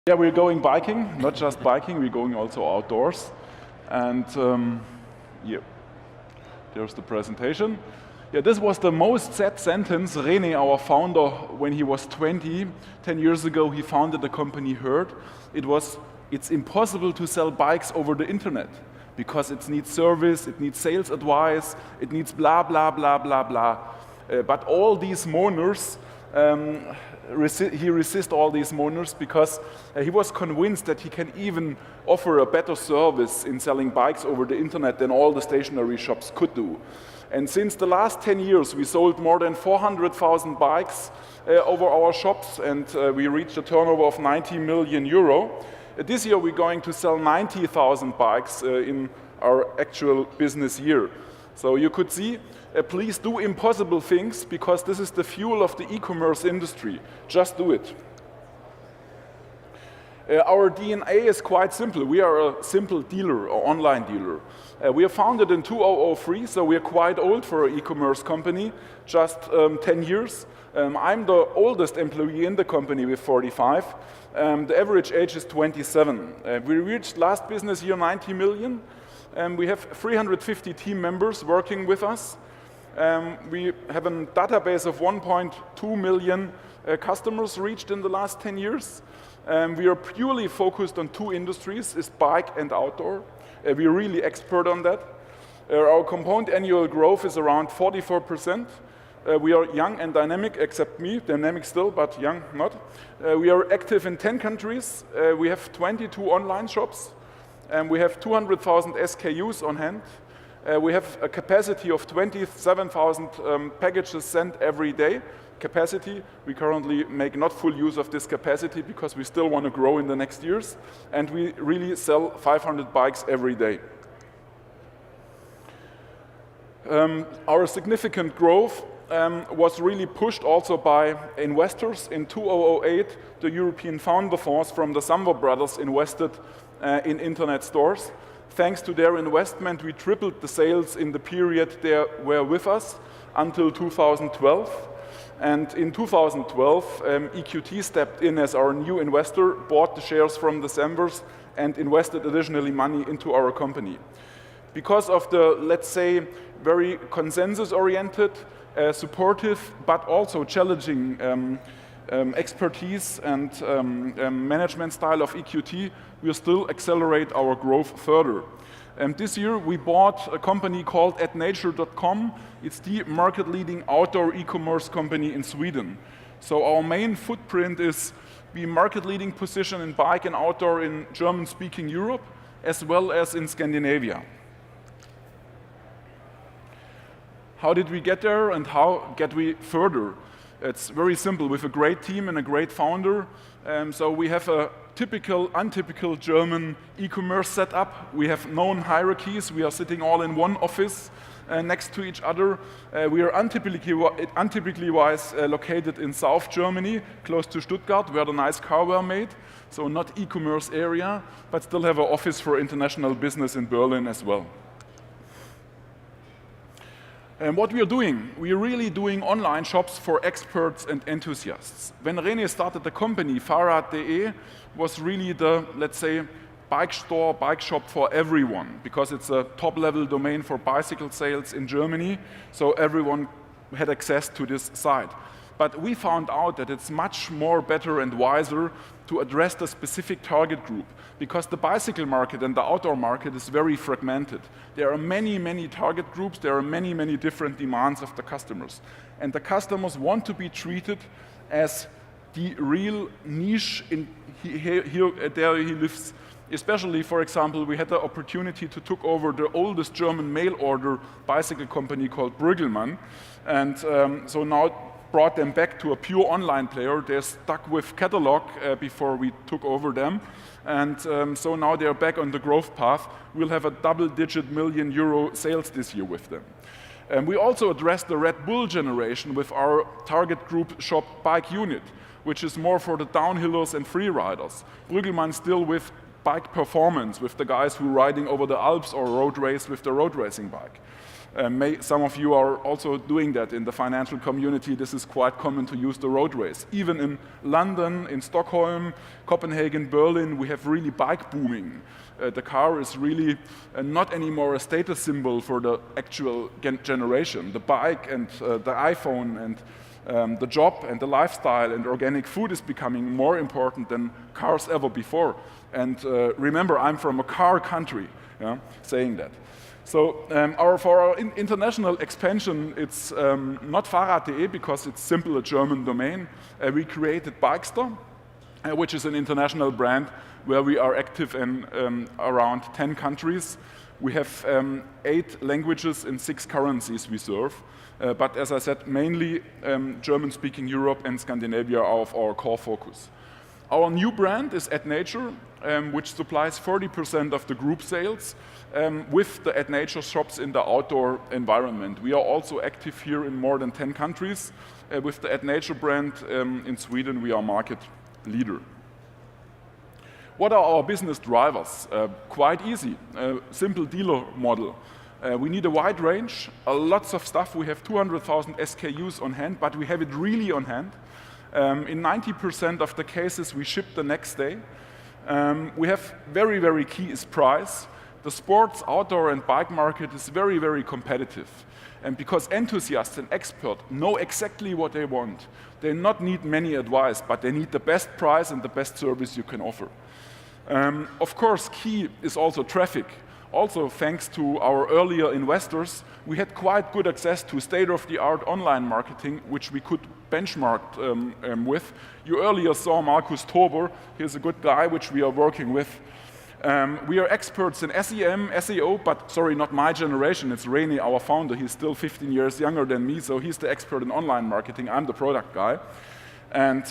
Yeah, we're going biking, not just biking, we're going also outdoors. And yeah, there's the presentation. Yeah, this was the most said sentence René, our founder, when he was 20. 10 years ago, he founded the company Hertz. It's impossible to sell bikes over the internet because it needs service, it needs sales advice, it needs blah, blah, blah, blah, blah. But all these moaners, he resists all these moaners because he was convinced that he can even offer a better service in selling bikes over the internet than all the stationary shops could do. And since the last 10 years, we sold more than 400,000 bikes over our shops, and we reached a turnover of 90 million euro. This year, we're going to sell 90,000 bikes in our actual business year. So you could see, please do impossible things because this is the fuel of the e-commerce industry. Just do it. Our DNA is quite simple. We are a simple dealer, or online dealer. We are founded in 2003, so we are quite old for an e-commerce company, just 10 years. I'm the oldest employee in the company with 45. The average age is 27. We reached last business year 90 million. We have 350 team members working with us. We have a database of 1.2 million customers reached in the last 10 years. We are purely focused on two industries, is bike and outdoor. We are really expert on that. Our compound annual growth is around 44%. We are young and dynamic, except me, dynamic still, but young not. We are active in 10 countries. We have 22 online shops. We have 200,000 SKUs on hand. We have a capacity of 27,000 packages sent every day. Capacity, we currently make not full use of this capacity because we still want to grow in the next years. And we really sell 500 bikes every day. Our significant growth was really pushed also by investors. In 2008, the European Founder Force from the Samwer brothers invested in internet stores. Thanks to their investment, we tripled the sales in the period they were with us until 2012. And in 2012, EQT stepped in as our new investor, bought the shares from the Samwers, and invested additionally money into our company. Because of the, let's say, very consensus-oriented, supportive, but also challenging expertise and management style of EQT, we'll still accelerate our growth further. This year we bought a company called atnature.com. It's the market-leading outdoor e-commerce company in Sweden. So our main footprint is the market-leading position in bike and outdoor in German-speaking Europe, as well as in Scandinavia. How did we get there and how get we further? It's very simple, with a great team and a great founder. So we have a typical, untypical German e-commerce setup. We have known hierarchies. We are sitting all in one office next to each other. We are untypically wise located in South Germany, close to Stuttgart, where the nice cars were made. So not e-commerce area, but still have an office for international business in Berlin as well. And what we are doing, we are really doing online shops for experts and enthusiasts. When René started the company, Fahrrad.de was really the, let's say, bike store, bike shop for everyone, because it's a top-level domain for bicycle sales in Germany, so everyone had access to this site. But we found out that it's much more better and wiser to address the specific target group, because the bicycle market and the outdoor market is very fragmented. There are many, many target groups. There are many, many different demands of the customers. And the customers want to be treated as the real niche there he lives. Especially, for example, we had the opportunity to take over the oldest German mail order bicycle company called Brüggelmann. And so now brought them back to a pure online player. They're stuck with catalog before we took over them. And so now they're back on the growth path. We'll have a double-digit million euro sales this year with them. We also addressed the Red Bull generation with our target group shop Bike Unit, which is more for the downhillers and free riders. Brüggelmann still with bike performance, with the guys who are riding over the Alps or road race with the road racing bike. Some of you are also doing that in the financial community. This is quite common to use the road race. Even in London, in Stockholm, Copenhagen, Berlin, we have really bike booming. The car is really not anymore a status symbol for the actual generation. The bike and the iPhone and the job and the lifestyle and organic food is becoming more important than cars ever before. And remember, I'm from a car country, yeah, saying that. So for our international expansion, it's not Fahrrad.de because it's simple, a German domain. We created Bikester, which is an international brand where we are active in around 10 countries. We have 8 languages in 6 currencies we serve. But as I said, mainly German-speaking Europe and Scandinavia are of our core focus. Our new brand is AdNature, which supplies 40% of the group sales with the AdNature shops in the outdoor environment. We are also active here in more than 10 countries. With the AdNature brand in Sweden, we are market leader. What are our business drivers? Quite easy, simple dealer model. We need a wide range, lots of stuff. We have 200,000 SKUs on hand, but we have it really on hand. In 90% of the cases, we ship the next day. We have very, very key is price. The sports, outdoor and bike market is very, very competitive. And because enthusiasts and experts know exactly what they want, they not need many advice, but they need the best price and the best service you can offer. Of course, key is also traffic. Also, thanks to our earlier investors, we had quite good access to state-of-the-art online marketing, which we could benchmark with. You earlier saw Markus Tober. He's a good guy, which we are working with. We are experts in SEM, SEO, but sorry, not my generation. It's René, our founder. He's still 15 years younger than me, so he's the expert in online marketing. I'm the product guy. And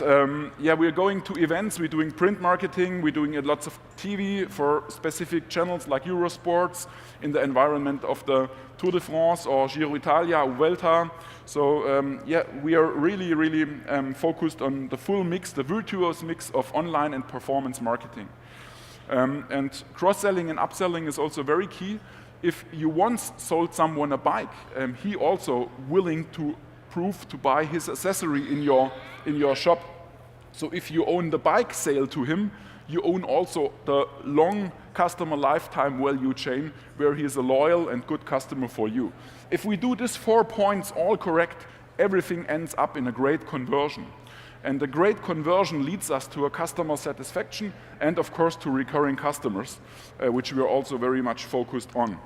yeah, we're going to events, we're doing print marketing, we're doing lots of TV for specific channels like Eurosports in the environment of the Tour de France or Giro Italia, Vuelta. So yeah, we are really, really focused on the full mix, the virtuous mix of online and performance marketing. And cross-selling and upselling is also very key. If you once sold someone a bike, he also willing to prove to buy his accessory in your shop. So if you own the bike sale to him, you own also the long customer lifetime value chain where he is a loyal and good customer for you. If we do these 4 points all correct, everything ends up in a great conversion. And the great conversion leads us to a customer satisfaction and of course to recurring customers, which we are also very much focused on.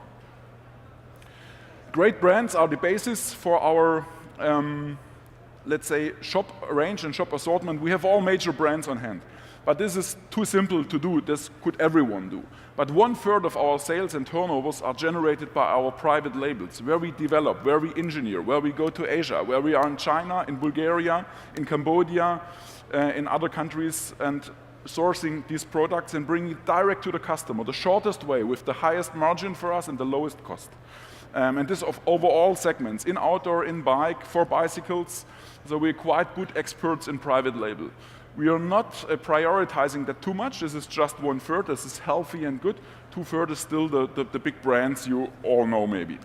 Great brands are the basis for our let's say, shop range and shop assortment. We have all major brands on hand. But this is too simple to do. This could everyone do. But 1/3 of our sales and turnovers are generated by our private labels, where we develop, where we engineer, where we go to Asia, where we are in China, in Bulgaria, in Cambodia, in other countries, and sourcing these products and bringing it direct to the customer, the shortest way with the highest margin for us and the lowest cost. And this over all segments, in outdoor, in bike, for bicycles. So we're quite good experts in private label. We are not prioritizing that too much. This is just 1/3. This is healthy and good. 2/3 is still the big brands you all know maybe.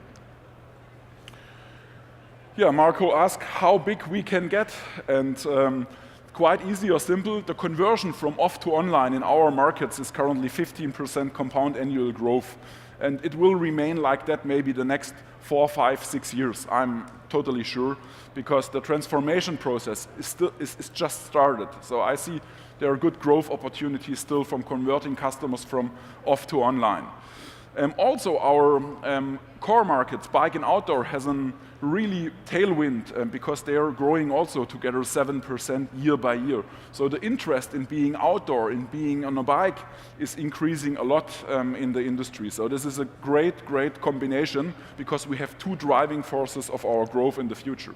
Yeah, Marco asked how big we can get. And quite easy or simple. The conversion from off to online in our markets is currently 15% compound annual growth. And it will remain like that maybe the next 4, 5, 6 years, I'm totally sure, because the transformation process is just started. So I see there are good growth opportunities still from converting customers from off to online. Also, our core markets, bike and outdoor, has a really tailwind because they are growing also together 7% year by year. So the interest in being outdoor, in being on a bike, is increasing a lot in the industry. So this is a great, great combination because we have 2 driving forces of our growth in the future.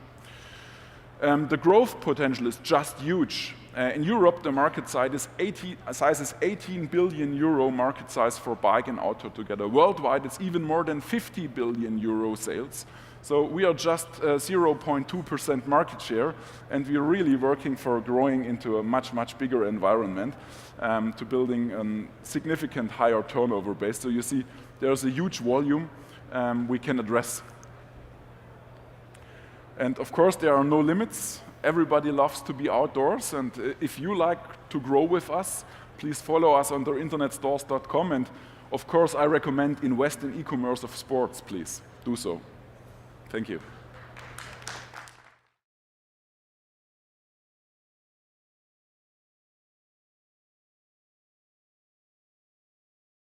The growth potential is just huge. In Europe, the market size is 18 billion euro market size for bike and outdoor together. Worldwide, it's even more than 50 billion euro sales. So we are just 0.2% market share, and we're really working for growing into a much, much bigger environment to building a significant higher turnover base. So you see, there's a huge volume we can address. And of course, there are no limits. Everybody loves to be outdoors. And if you like to grow with us, please follow us on internetstores.com. And of course, I recommend invest in e-commerce of sports, please. Do so. Thank you.